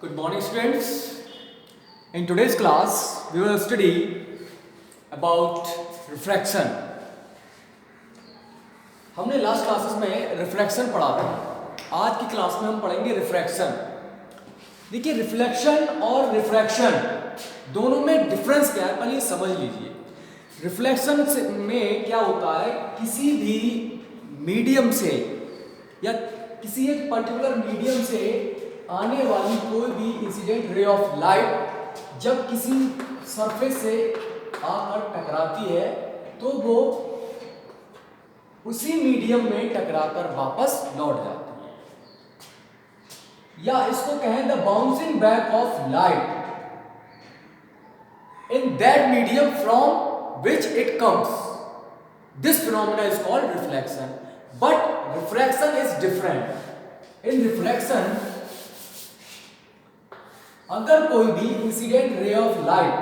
Good morning, students. In today's class, we will study about refraction. हमने last classes में reflection पढ़ा था। आज की क्लास में हम पढ़ेंगे रिफ्रैक्शन। देखिए, रिफ्लेक्शन और रिफ्रैक्शन दोनों में डिफरेंस क्या है, पहले समझ लीजिए। रिफ्लेक्शन में क्या होता है, किसी भी मीडियम से या किसी एक पर्टिकुलर मीडियम से आने वाली कोई भी इंसिडेंट रे ऑफ लाइट जब किसी सरफेस से आकर टकराती है तो वो उसी मीडियम में टकराकर वापस लौट जाती है, या इसको कहें the bouncing back of light in that medium from which it comes. This phenomena is called reflection, but refraction is different. In reflection अगर कोई भी इंसिडेंट रे ऑफ लाइट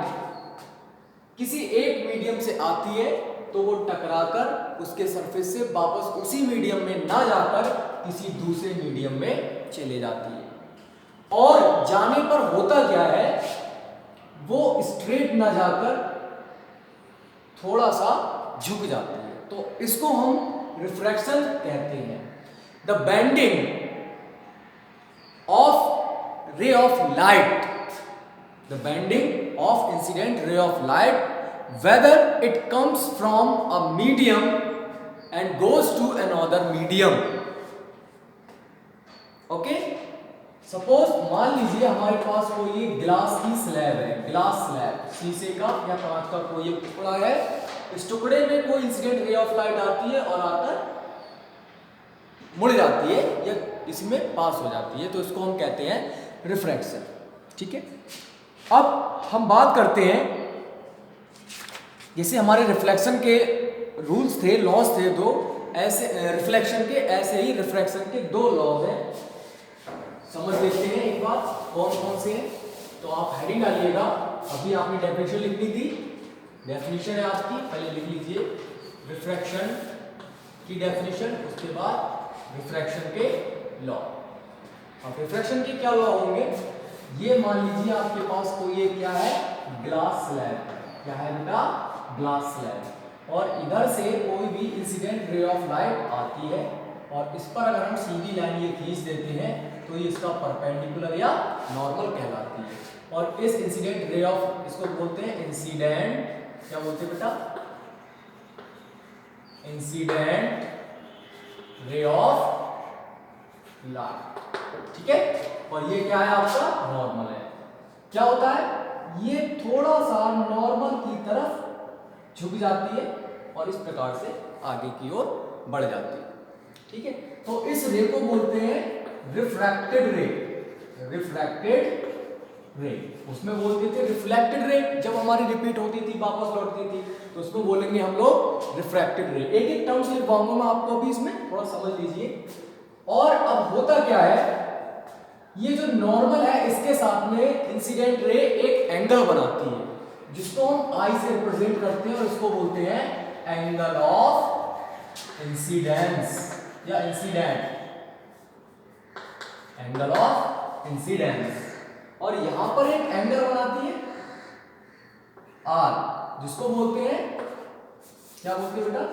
किसी एक मीडियम से आती है तो वो टकराकर उसके सरफेस से वापस उसी मीडियम में ना जाकर किसी दूसरे मीडियम में चले जाती है, और जाने पर होता क्या है, वो स्ट्रेट ना जाकर थोड़ा सा झुक जाती है, तो इसको हम रिफ्रैक्शन कहते हैं। The bending of ray of light, the bending of incident ray of light, whether it comes from a medium and goes to another medium. Okay, suppose मान लीजिए हमारे पास कोई ग्लास की स्लैब है, ग्लास स्लैब शीशे का या कांच का कोई एक टुकड़ा है। इस टुकड़े में कोई इंसिडेंट रे ऑफ लाइट आती है और आकर मुड़ जाती है या इसमें पास हो जाती है, तो इसको हम कहते हैं रिफ्रैक्शन। ठीक है, अब हम बात करते हैं, जैसे हमारे रिफ्लेक्शन के रूल्स थे, लॉज थे दो, ऐसे रिफ्लेक्शन के ऐसे ही रिफ्रैक्शन के दो लॉज हैं। समझ लेते हैं एक बार कौन कौन से हैं। तो आप हेडिंग डालिएगा, अभी आपने डेफिनेशन लिखनी थी, डेफिनेशन है आपकी, पहले लिख लीजिए रिफ्रैक्शन की डेफिनेशन, उसके बाद रिफ्रैक्शन के लॉ। अब रिफ्रैक्शन के क्या लॉ होंगे, ये मान लीजिए आपके पास कोई ये क्या है, ग्लास स्लैब, क्या है बेटा, ग्लास स्लैब, और इधर से कोई भी इंसिडेंट रे ऑफ लाइट आती है और इस पर अगर हम सीधी लाइन ये खींच देते हैं तो ये इसका परपेंडिकुलर या नॉर्मल कहलाती है। और इस इंसिडेंट रे ऑफ, इसको बोलते हैं इंसिडेंट, क्या बोलते हैं बेटा, इंसिडेंट रे ऑफ लाइट। ठीक है, और ये क्या है आपका, नॉर्मल है। क्या होता है, ये थोड़ा सा नॉर्मल की तरफ झुक जाती है और इस प्रकार से आगे की ओर बढ़ जाती है। ठीक है, तो इस रे को बोलते हैं रिफ्रैक्टेड रे। रिफ्रैक्टेड रे, उसमें बोलते थे रिफ्लेक्टेड रे, जब हमारी रिपीट होती थी वापस लौटती थी तो उसमें बोलेंगे हम लोग रिफ्रैक्टेड रे। एक एक टर्म्स लिखवाऊंगा मैं आपको, भी इसमें थोड़ा समझ लीजिए। और अब होता क्या है, ये जो नॉर्मल है इसके साथ में इंसिडेंट रे एक एंगल बनाती है जिसको हम आई से रिप्रेजेंट करते हैं और इसको बोलते हैं एंगल ऑफ इंसिडेंस या इंसिडेंट, एंगल ऑफ इंसिडेंस। और यहां पर एक एंगल बनाती है आर, जिसको बोलते हैं, क्या बोलते हैं बेटा,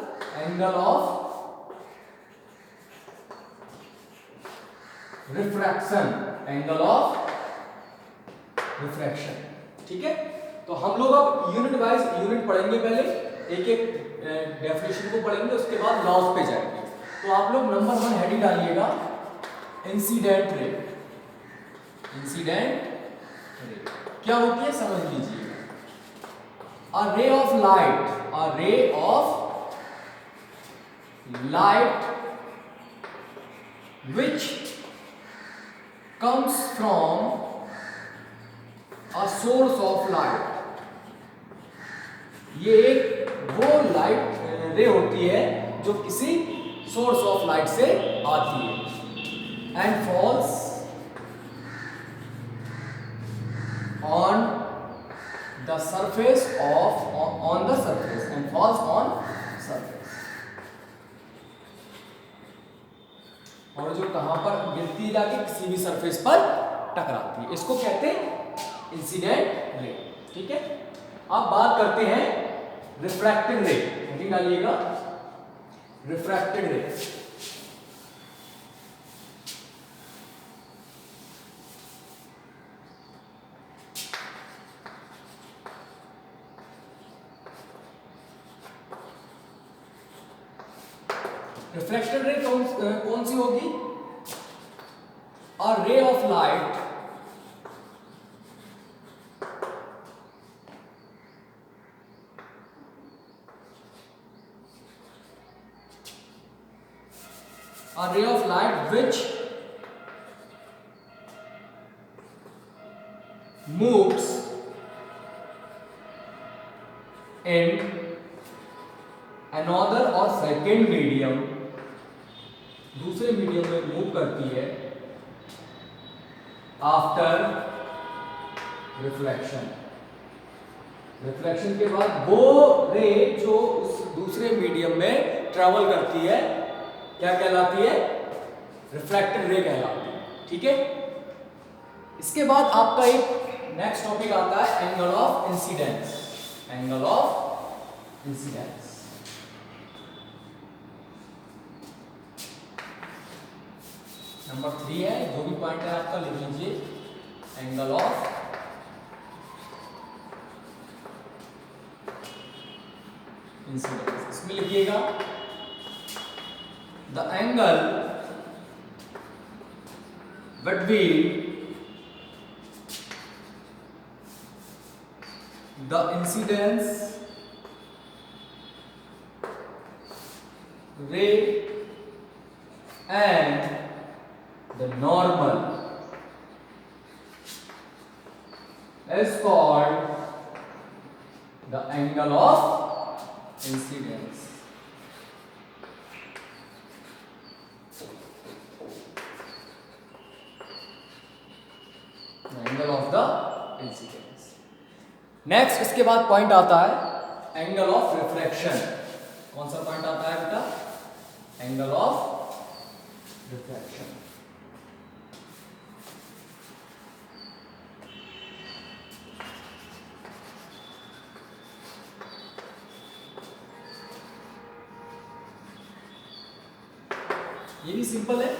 angle of refraction, angle of refraction. ठीक है, तो हम लोग अब यूनिट वाइज यूनिट पढ़ेंगे, पहले एक एक डेफिनेशन को पढ़ेंगे, उसके बाद लॉज पे जाएंगे। तो आप लोग नंबर 1 हेडिंग डालिएगा, इंसिडेंट रे। इंसिडेंट रे क्या होती है समझ लीजिएगा। अ ray of light, a ray of light which comes from a source of light। ये एक वो लाइट रे होती है जो किसी सोर्स ऑफ लाइट से आती है, and falls on the surface of, on the surface, and falls on surface. और जो कहां पर गिरती है, जाके किसी भी सरफेस पर टकराती है, इसको कहते हैं इंसिडेंट रे। ठीक है, अब बात करते हैं रिफ्रैक्टिंग रे। हेडिंग डालिएगा रिफ्रैक्टिंग रे। रिफ्लेक्टेड रे कौन सी होगी? A ray of light which moves in another or second medium, दूसरे मीडियम में मूव करती है आफ्टर रिफ्लेक्शन। रिफ्लेक्शन के बाद वो रे जो उस दूसरे मीडियम में ट्रेवल करती है क्या कहलाती है? रिफ्रैक्टेड रे कहलाती है। ठीक है, इसके बाद आपका एक नेक्स्ट टॉपिक आता है angle of incidence. Angle of incidence number 3 है, जो भी पॉइंट है आपका लिख लीजिए। एंगल ऑफ इंसिडेंस, इसमें लिखिएगा the angle between the incidence ray and the normal is called the angle of incidence. Angle of the incidence. Next इसके बाद पॉइंट आता है एंगल ऑफ रिफ्रैक्शन। कौन सा पॉइंट आता है बेटा? Angle of refraction. ये भी सिंपल है।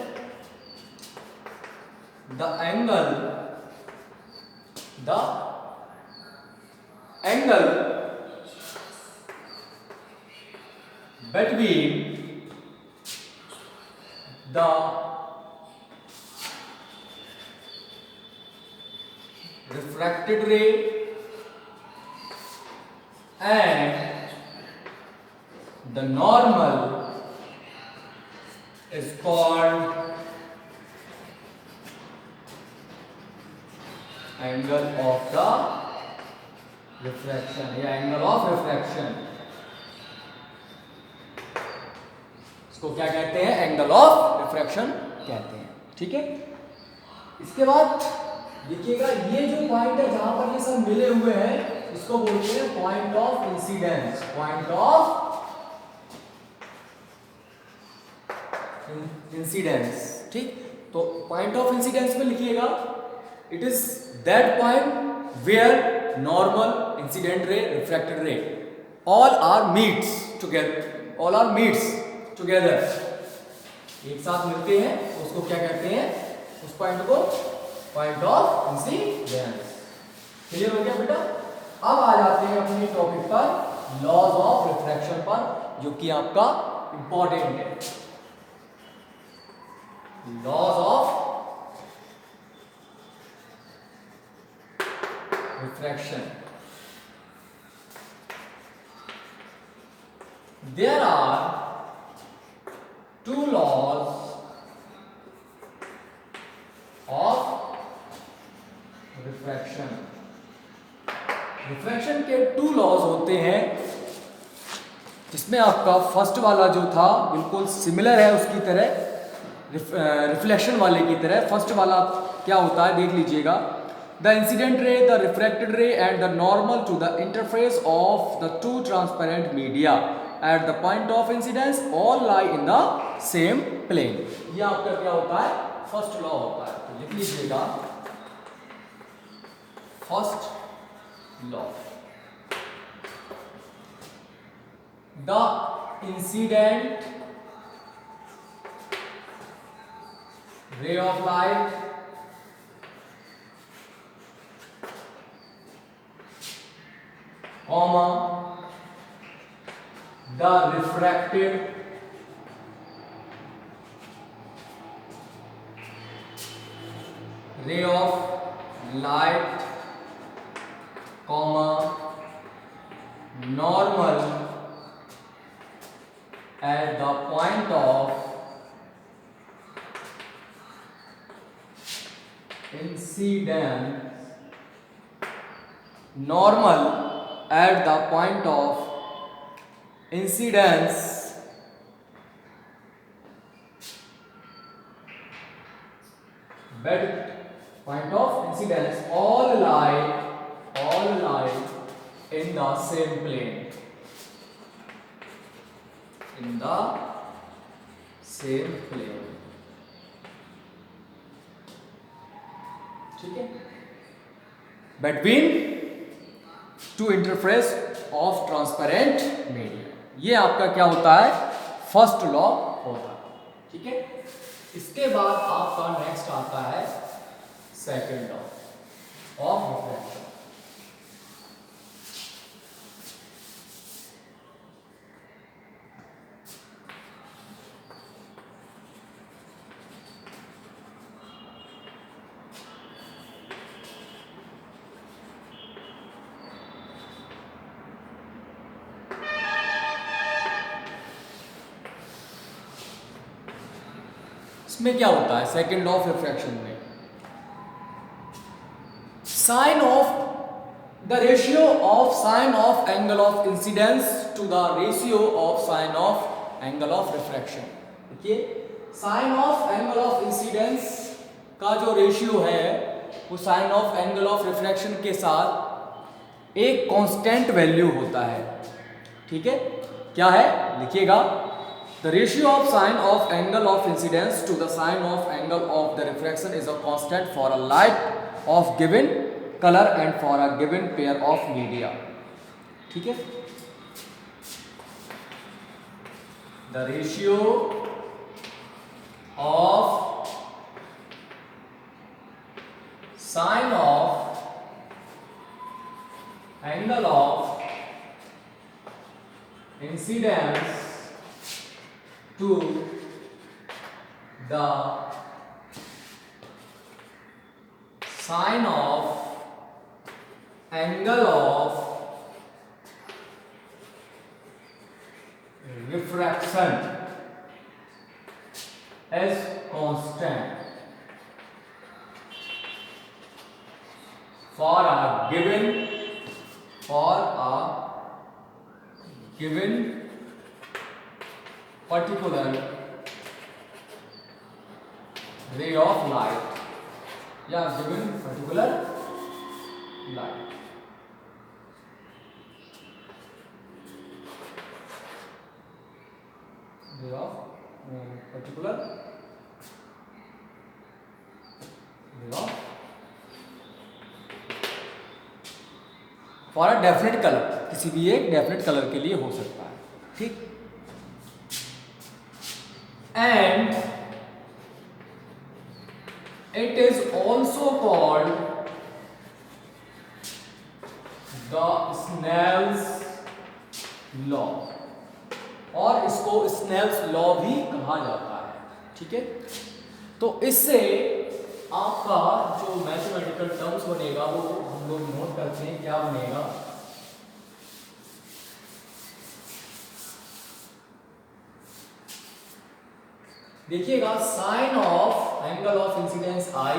The angle between the refracted ray and the normal is called angle of the refraction या angle of refraction। इसको क्या कहते हैं? एंगल ऑफ रिफ्रैक्शन कहते हैं। ठीक है, इसके बाद देखिएगा ये जो पॉइंट है जहां पर ये सब मिले हुए हैं इसको बोलते हैं point of incidence. Point of incidence. ठीक, तो पॉइंट ऑफ इंसिडेंस में लिखिएगा it is that point where normal, incident ray, refracted ray all are meets together, एक साथ मिलते हैं, उसको क्या कहते हैं? उस पॉइंट को पॉइंट ऑफ इंसिडेंस। क्लियर हो गया बेटा? अब आ जाते हैं अपने टॉपिक पर, लॉज ऑफ रिफ्रैक्शन पर, जो कि आपका इंपॉर्टेंट है। Laws of refraction. There are two laws of refraction। Refraction के 2 लॉज होते हैं, जिसमें आपका फर्स्ट वाला जो था बिल्कुल सिमिलर है उसकी तरह, रिफ्लेक्शन वाले की तरह। फर्स्ट वाला क्या होता है देख लीजिएगा, the incident ray, the refracted ray and the normal to the interface of the 2 transparent media at the point of incidence all lie in the same plane. ये आपका क्या होता है? फर्स्ट लॉ होता है। तो लिख लीजिएगा first law. The incident ray of light comma the refracted ray of light comma normal at the point of incidence, normal at the point of incidence but point of incidence all lie in the same plane, in the same plane. ठीक है, between two interface of transparent medium, ये आपका क्या होता है, first law होता है. ठीक है, इसके बाद आपका नेक्स्ट आता है सेकंड लॉ ऑफ रिफ्रैक्शन. इसमें क्या होता है सेकेंड लॉ ऑफ रिफ्रैक्शन में, sine of the ratio of sine of angle of incidence to the ratio of sine of angle of refraction. देखिए, sine of angle of incidence का जो ratio है वो sine of angle of refraction के साथ एक constant value होता है. ठीक है, क्या है लिखिएगा, the ratio of sine of angle of incidence to the sine of angle of the refraction is a constant for a light of given color and for a given pair of media. ठीक है, the ratio of sine of angle of incidence to the sine of angle of refraction is constant for a given particular ray of light या given particular light. Ray of particular ray of for a definite color, किसी भी एक definite color के लिए हो सकता है. ठीक, and it is also called the Snell's law, और इसको स्नेल्स लॉ भी कहा जाता है. ठीक है, तो इससे आपका जो मैथमेटिकल टर्म्स बनेगा वो हम लोग नोट करते हैं. क्या बनेगा, देखिएगा, sine of angle of incidence I,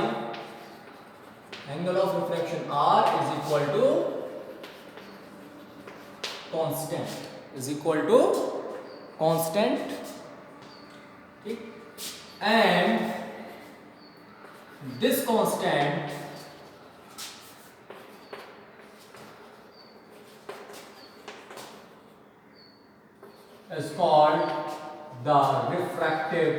angle of refraction R is equal to constant, is equal to constant. ठीक, and this constant is called the refractive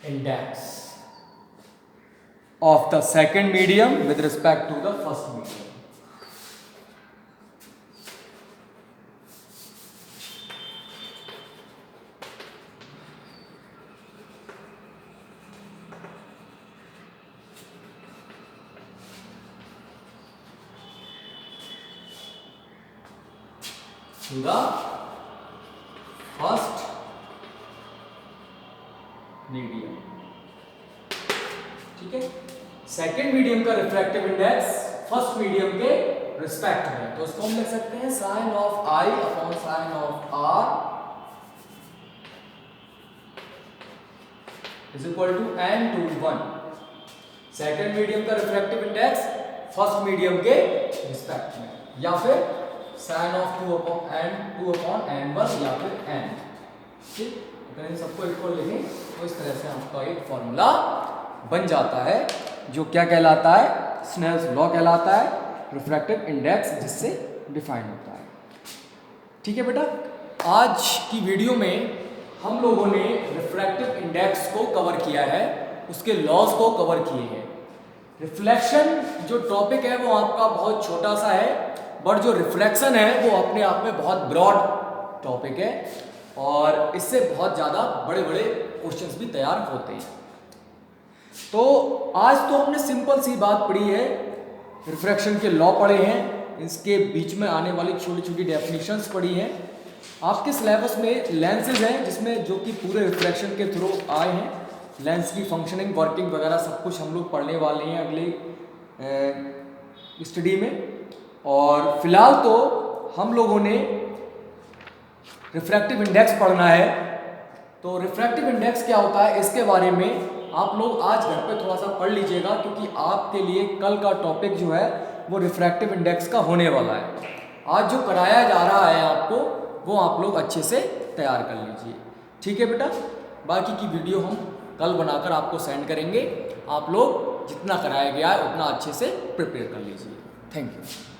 index. of the second medium with respect to the first medium. To the first medium, ठीक है। Second medium का refractive index first medium के respect में, तो इसको हम लिख सकते हैं sine of i upon sine of r is equal to n two 1। Second medium का रिफ्रैक्टिव इंडेक्स फर्स्ट मीडियम के रिस्पेक्ट में, या फिर साइन ऑफ 2 अपॉन n1 या फिर n, ठीक। अगर इन सबको इक्वल लिखें तो इस तरह से आपका एक फॉर्मूला बन जाता है जो क्या कहलाता है, स्नेल्स लॉ कहलाता है, रिफ्रैक्टिव इंडेक्स जिससे डिफाइन होता है, ठीक है बेटा। आज की वीडियो में हम लोगों ने रिफ्रैक्टिव इंडेक्स को कवर किया है, उसके लॉज को कवर किए हैं। रिफ्लेक्शन जो टॉपिक है वो आपका बहुत छोटा सा है, बट जो रिफ्लेक्शन है वो अपने आप में बहुत ब्रॉड टॉपिक है और इससे बहुत ज़्यादा बड़े बड़े क्वेश्चंस भी तैयार होते हैं। तो आज तो हमने सिंपल सी बात पढ़ी है, रिफ्रैक्शन के लॉ पढ़े हैं, इसके बीच में आने वाली छोटी छोटी डेफिनेशंस पढ़ी हैं। आपके सिलेबस में लेंसेज हैं जिसमें जो कि पूरे रिफ्रैक्शन के थ्रू आए हैं, लेंस की फंक्शनिंग वर्किंग वगैरह सब कुछ हम लोग पढ़ने वाले हैं अगली स्टडी में। और फिलहाल तो हम लोगों ने रिफ्रैक्टिव इंडेक्स पढ़ना है। तो रिफ्रैक्टिव इंडेक्स क्या होता है इसके बारे में आप लोग आज घर पे थोड़ा सा पढ़ लीजिएगा, क्योंकि आपके लिए कल का टॉपिक जो है वो रिफ्रैक्टिव इंडेक्स का होने वाला है। आज जो कराया जा रहा है आपको वो आप लोग अच्छे से तैयार कर लीजिए, ठीक है बेटा। बाकी की वीडियो हम कल बनाकर आपको सेंड करेंगे, आप लोग जितना कराया गया है उतना अच्छे से प्रिपेयर कर लीजिए। Thank you.